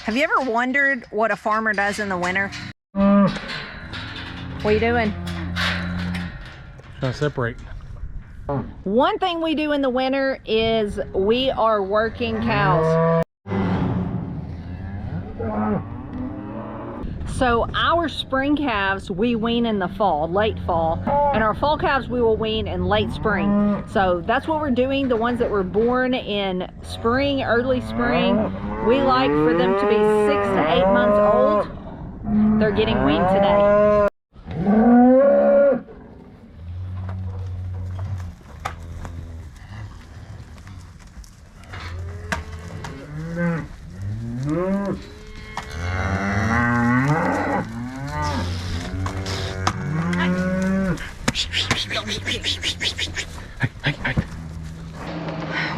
Have you ever wondered what a farmer does in the winter? What are you doing? Trying to separate. One thing we do in the winter is we are working cows. So our spring calves we wean in the fall, late fall, and our fall calves we will wean in late spring. So that's what we're doing. The ones that were born in spring, early spring, we like for them to be 6 to 8 months old. They're getting weaned today.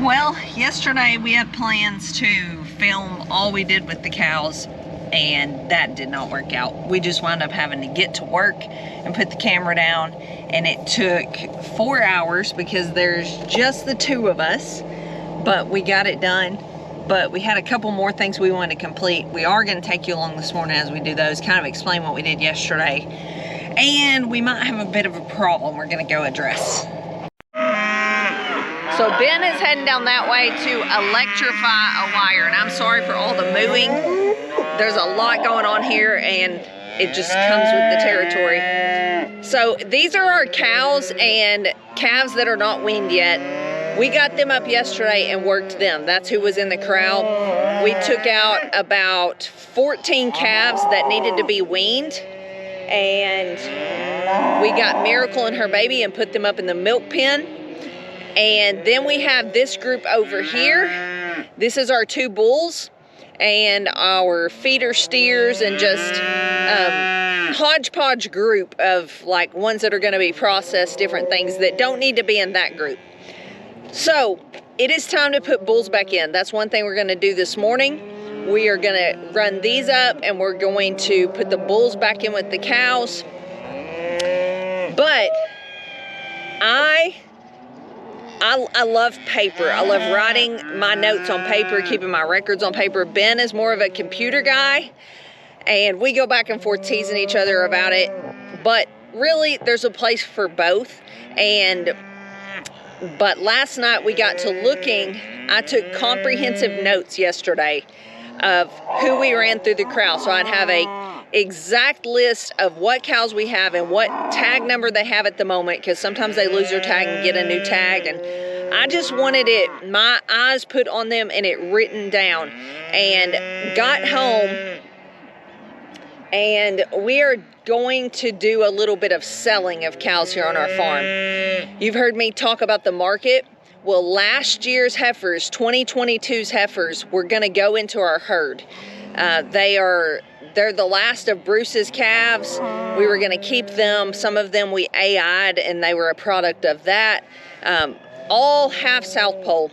Well, yesterday we had plans to film all we did with the cows, and that did not work out. We just wound up having to get to work and put the camera down, and it took 4 hours because there's just the 2 of us, but we got it done. But we had a couple more things we wanted to complete. We are going to take you along this morning as we do those, kind of explain what we did yesterday. And we might have a bit of a problem we're going to go address. So Ben is heading down that way to electrify a wire, and I'm sorry for all the mooing. There's a lot going on here, and it just comes with the territory. So these are our cows and calves that are not weaned yet. We got them up yesterday and worked them. That's who was in the corral. We took out about 14 calves that needed to be weaned, and we got Miracle and her baby and put them up in the milk pen. And then we have this group over here. This is our 2 bulls and our feeder steers, and just hodgepodge group of like ones that are going to be processed, different things that don't need to be in that group. So it is time to put bulls back in. That's one thing we're going to do this morning. We are going to run these up, and we're going to put the bulls back in with the cows. But I love paper. I love writing my notes on paper, keeping my records on paper. Ben is more of a computer guy, and we go back and forth teasing each other about it. But really, there's a place for both. But last night we got to looking. I took comprehensive notes yesterday of who we ran through the corral. So I'd have a exact list of what cows we have and what tag number they have at the moment, because sometimes they lose their tag and get a new tag, and I just wanted it, my eyes put on them and it written down. And got home, and we are going to do a little bit of selling of cows here on our farm. You've heard me talk about the market. Well, last year's heifers, 2022's heifers, were going to go into our herd. They're the last of Bruce's calves. We were going to keep them. Some of them we AI'd, and they were a product of that. All half South Pole.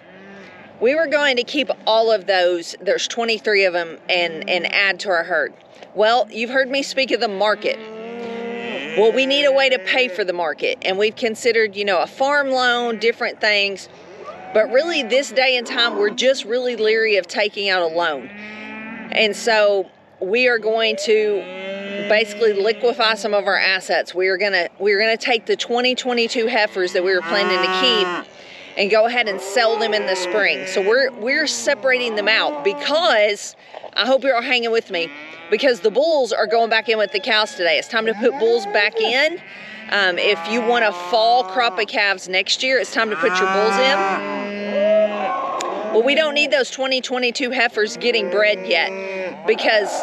We were going to keep all of those. There's 23 of them, and add to our herd. Well, you've heard me speak of the market. Well, we need a way to pay for the market, and we've considered, a farm loan, different things. But really, this day and time, we're just really leery of taking out a loan. And so we are going to basically liquefy some of our assets. We're gonna take the 2022 heifers that we were planning to keep and go ahead and sell them in the spring. So we're separating them out, because I hope you're all hanging with me, because the bulls are going back in with the cows today. It's time to put bulls back in. If you want a fall crop of calves next year, it's time to put your bulls in. Well, we don't need those 2022 heifers getting bred yet, because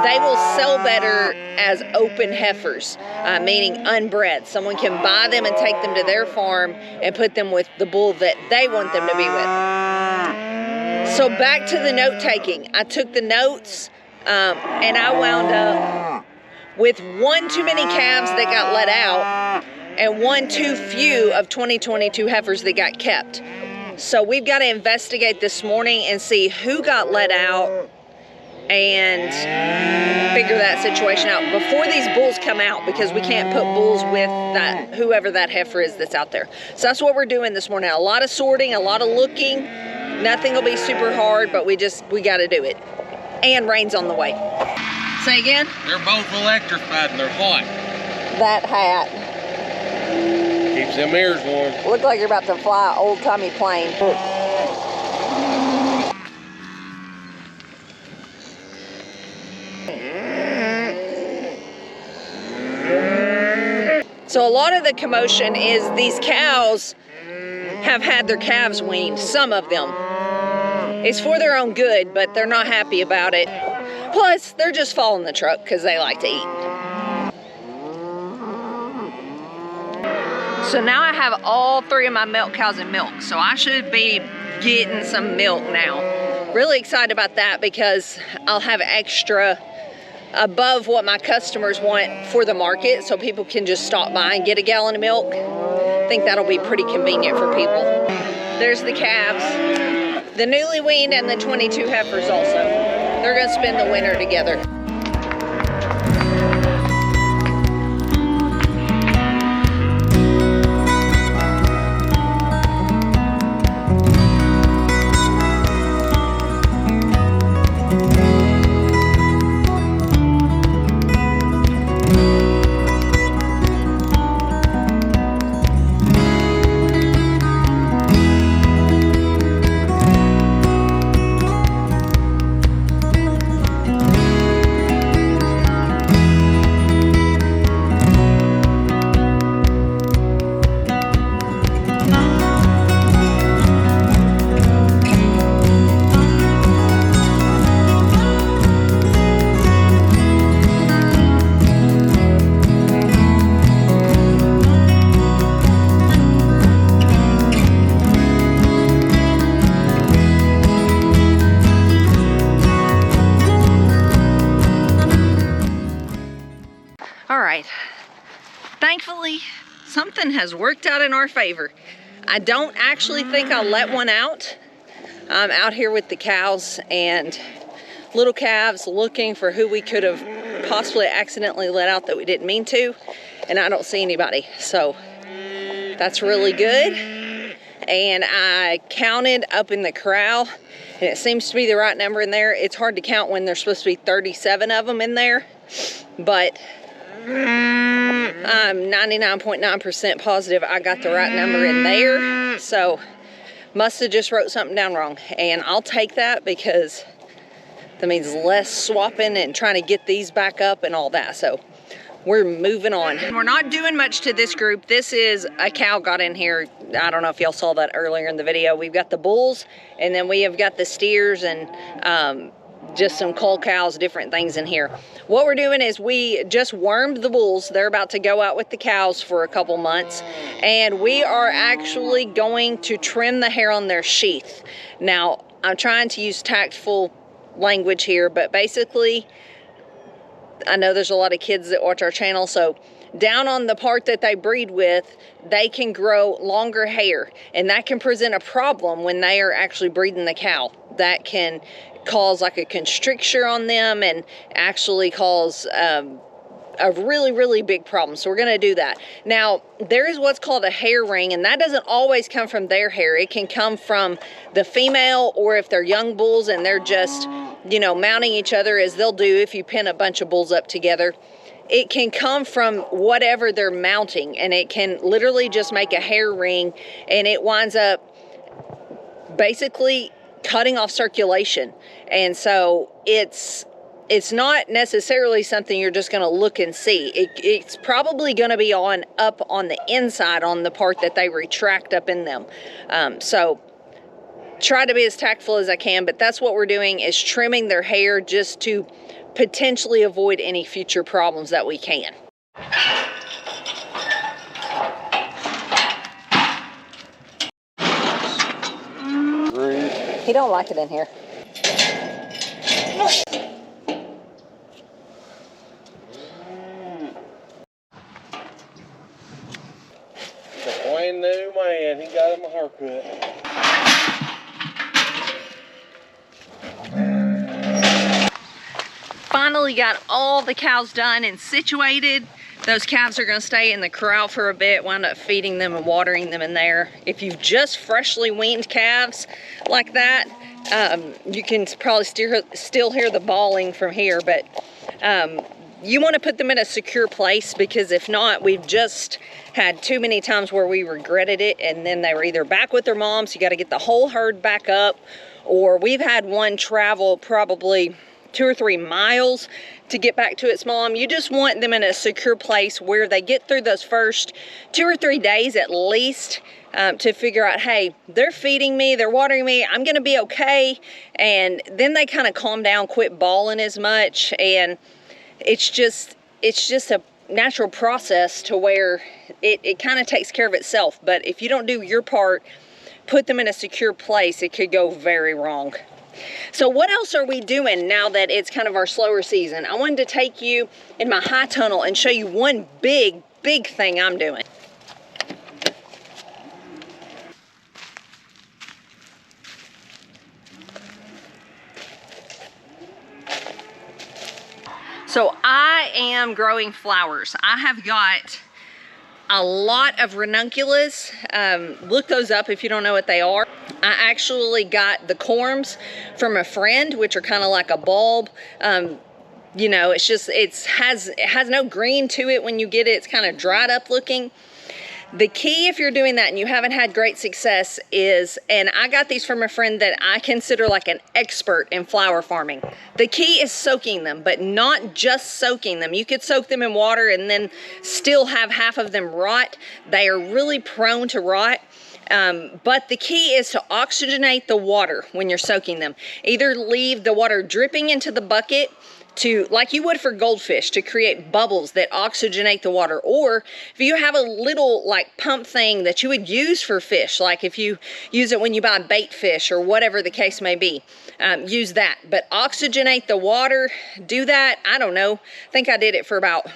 they will sell better as open heifers, meaning unbred. Someone can buy them and take them to their farm and put them with the bull that they want them to be with. So back to the note taking. I took the notes, and I wound up with 1 too many calves that got let out and 1 too few of 2022 heifers that got kept. So we've got to investigate this morning and see who got let out and figure that situation out before these bulls come out, because we can't put bulls with that, whoever that heifer is that's out there. So that's what we're doing this morning. A lot of sorting, a lot of looking. Nothing will be super hard, but we got to do it. and rain's on the way. Say again? They're both electrified and they're hot. That hat. Keeps them ears warm. Look like you're about to fly an old-timey plane. So a lot of the commotion is these cows have had their calves weaned, some of them. It's for their own good, but they're not happy about it. Plus, they're just following the truck because they like to eat. So now I have all 3 of my milk cows in milk, so I should be getting some milk now. Really excited about that because I'll have extra above what my customers want for the market, so people can just stop by and get a gallon of milk. I think that'll be pretty convenient for people. There's the calves, the newly weaned and the 22 heifers also. They're gonna spend the winter together. Thankfully, something has worked out in our favor. I don't actually think I'll let one out. I'm out here with the cows and little calves looking for who we could have possibly accidentally let out that we didn't mean to, and I don't see anybody. So that's really good. And I counted up in the corral, and it seems to be the right number in there. It's hard to count when there's supposed to be 37 of them in there, but I'm 99.9% positive I got the right number in there. So must have just wrote something down wrong, and I'll take that because that means less swapping and trying to get these back up and all that. So we're moving on. We're not doing much to this group. This is a cow got in here. I don't know if y'all saw that earlier in the video. We've got the bulls, and then we have got the steers and just some cull cows, different things in here. What we're doing is we just wormed the bulls. They're about to go out with the cows for a couple months, and we are actually going to trim the hair on their sheath. Now, I'm trying to use tactful language here, but basically, I know there's a lot of kids that watch our channel, so down on the part that they breed with, they can grow longer hair, and that can present a problem when they are actually breeding the cow. That can cause like a constricture on them and actually cause a really, really big problem. So we're going to do that. Now, there is what's called a hair ring, and that doesn't always come from their hair. It can come from the female, or if they're young bulls and they're just, you know, mounting each other, as they'll do if you pin a bunch of bulls up together. It can come from whatever they're mounting, and it can literally just make a hair ring, and it winds up basically cutting off circulation. And so it's not necessarily something you're just going to look and see. It's probably going to be up on the inside, on the part that they retract up in them. So try to be as tactful as I can, but that's what we're doing, is trimming their hair just to potentially avoid any future problems that we can. He don't like it in here. The brand new man, he got him a haircut. Finally got all the cows done and situated. Those calves are gonna stay in the corral for a bit, wind up feeding them and watering them in there. If you've just freshly weaned calves like that, You can probably still hear the bawling from here, but you want to put them in a secure place, because if not, we've just had too many times where we regretted it, and then they were either back with their moms, you got to get the whole herd back up, or we've had one travel probably 2 or 3 miles to get back to its mom. You just want them in a secure place where they get through those first 2 or 3 days at least, to figure out, hey, they're feeding me, they're watering me, I'm gonna be okay. And then they kind of calm down, quit bawling as much, and it's just a natural process to where it kind of takes care of itself. But if you don't do your part, put them in a secure place, it could go very wrong. So what else are we doing now that it's kind of our slower season? I wanted to take you in my high tunnel and show you one big thing I'm doing. So I am growing flowers. I have got a lot of ranunculus. Look those up if you don't know what they are. I actually got the corms from a friend, which are kind of like a bulb. You know, it has no green to it when you get it. It's kind of dried up looking. The key, if you're doing that and you haven't had great success, is, and I got these from a friend that I consider like an expert in flower farming. The key is soaking them, but not just soaking them. You could soak them in water and then still have half of them rot. They are really prone to rot. But the key is to oxygenate the water when you're soaking them. Either leave the water dripping into the bucket, like you would for goldfish, to create bubbles that oxygenate the water, or if you have a little like pump thing that you would use for fish, like if you use it when you buy bait fish or whatever the case may be, use that. But oxygenate the water, do that, I don't know, I think I did it for about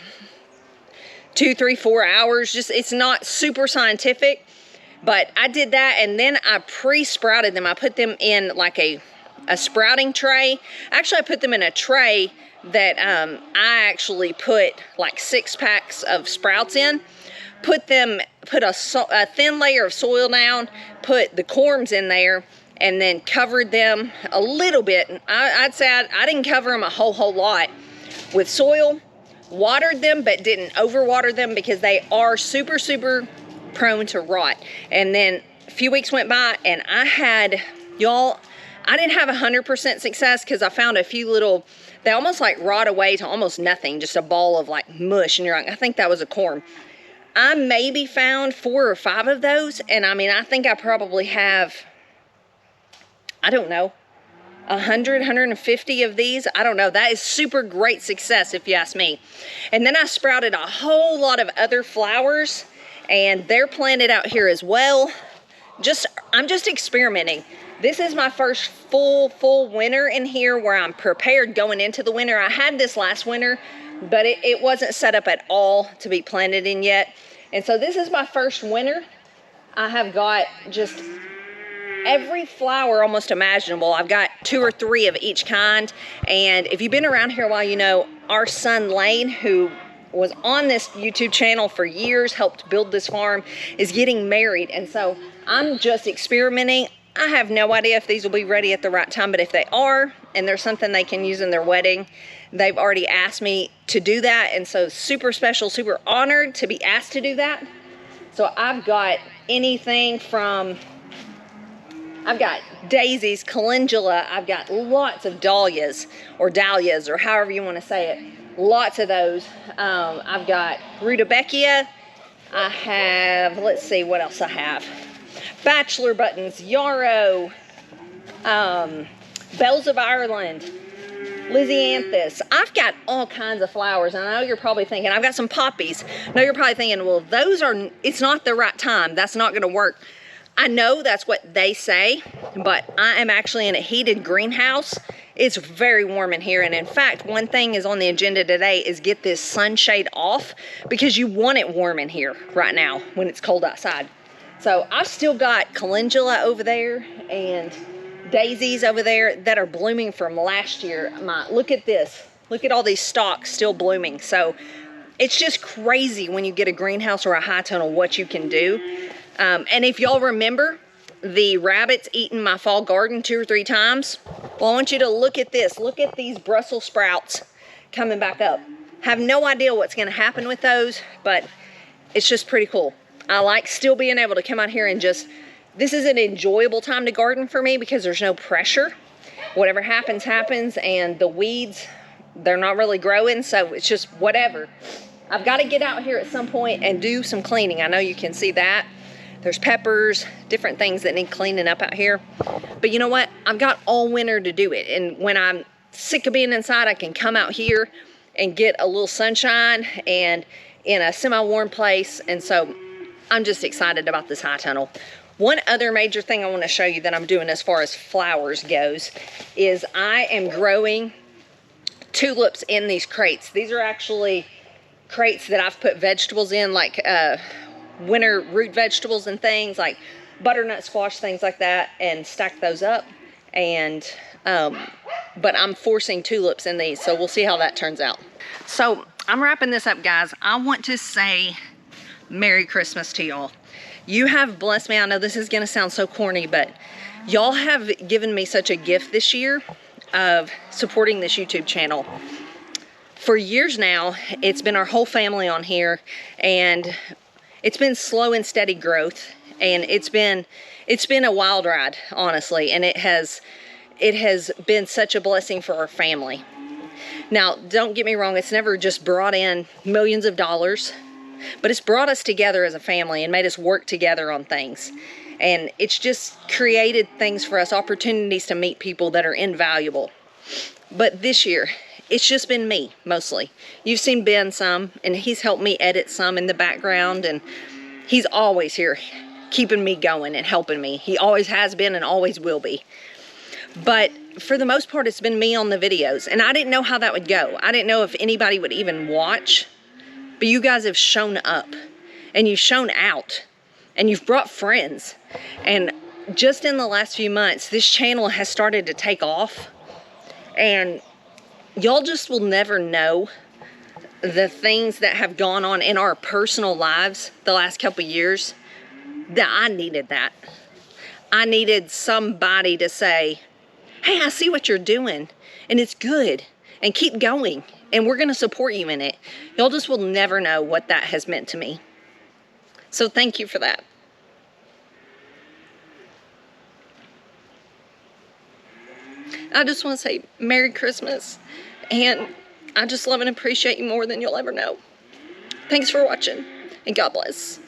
2, 3, 4 hours. Just, it's not super scientific, but I did that, and then I pre-sprouted them. I put them in like a sprouting tray. Actually, I put them in a tray that I actually put like 6 packs of sprouts in. Put a thin layer of soil down, put the corms in there, and then covered them a little bit. I'd say I didn't cover them a whole lot with soil. Watered them, but didn't overwater them, because they are super prone to rot. And then a few weeks went by, and I didn't have 100% success, because I found a few little, they almost like rot away to almost nothing, just a ball of like mush, and you're like, I think that was a corm. I maybe found 4 or 5 of those, and I mean, I think I probably have, I don't know, 100, 150 of these. I don't know. That is super great success if you ask me. And then I sprouted a whole lot of other flowers, and they're planted out here as well. I'm just experimenting. This is my first full winter in here where I'm prepared going into the winter. I had this last winter, but it wasn't set up at all to be planted in yet. And so this is my first winter. I have got just every flower almost imaginable. I've got 2 or 3 of each kind. And if you've been around here a while, you know our son Lane, who was on this YouTube channel for years, helped build this farm, is getting married. And so I'm just experimenting. I have no idea if these will be ready at the right time, but if they are, and there's something they can use in their wedding, they've already asked me to do that. And so super special, super honored to be asked to do that. So I've got anything from, I've got daisies, calendula, I've got lots of dahlias, or however you want to say it. Lots of those. I've got rudbeckia. I have, let's see what else I have. Bachelor buttons, yarrow, bells of Ireland, Lysianthus. I've got all kinds of flowers. And I know you're probably thinking, I've got some poppies. I know you're probably thinking, well, it's not the right time. That's not going to work. I know that's what they say, but I am actually in a heated greenhouse. It's very warm in here. And in fact, one thing is on the agenda today is get this sunshade off, because you want it warm in here right now when it's cold outside. So I've still got calendula over there and daisies over there that are blooming from last year. Look at this. Look at all these stalks still blooming. So it's just crazy when you get a greenhouse or a high tunnel what you can do. And if y'all remember, the rabbits eaten my fall garden 2 or 3 times. Well, I want you to look at this. Look at these Brussels sprouts coming back up. Have no idea what's going to happen with those, but it's just pretty cool. I like still being able to come out here and just, this is an enjoyable time to garden for me because there's no pressure. Whatever happens, happens, and the weeds, they're not really growing, so it's just whatever. I've got to get out here at some point and do some cleaning. I know you can see that. There's peppers, different things that need cleaning up out here. But you know what? I've got all winter to do it. And when I'm sick of being inside, I can come out here and get a little sunshine and in a semi-warm place. And so I'm just excited about this high tunnel. One other major thing I want to show you that I'm doing as far as flowers goes is I am growing tulips in these crates. These are actually crates that I've put vegetables in, like winter root vegetables and things like butternut squash, things like that, and stack those up. And but I'm forcing tulips in these, so we'll see how that turns out. So I'm wrapping this up, guys. I want to say Merry Christmas to y'all. You have blessed me. I know this is gonna sound so corny, but y'all have given me such a gift this year of supporting this YouTube channel. For years now, it's been our whole family on here, and it's been slow and steady growth, and it's been a wild ride, honestly, and it has been such a blessing for our family. Now, don't get me wrong, it's never just brought in millions of dollars, but it's brought us together as a family and made us work together on things. And it's just created things for us, opportunities to meet people that are invaluable. But this year, it's just been me, mostly. You've seen Ben some, and he's helped me edit some in the background, and he's always here keeping me going and helping me. He always has been and always will be. But for the most part, it's been me on the videos, and I didn't know how that would go. I didn't know if anybody would even watch, but you guys have shown up, and you've shown out, and you've brought friends. And just in the last few months, this channel has started to take off, and y'all just will never know the things that have gone on in our personal lives the last couple years that I needed that. I needed somebody to say, hey, I see what you're doing, and it's good, and keep going, and we're going to support you in it. Y'all just will never know what that has meant to me. So thank you for that. I just want to say Merry Christmas, and I just love and appreciate you more than you'll ever know. Thanks for watching, and God bless.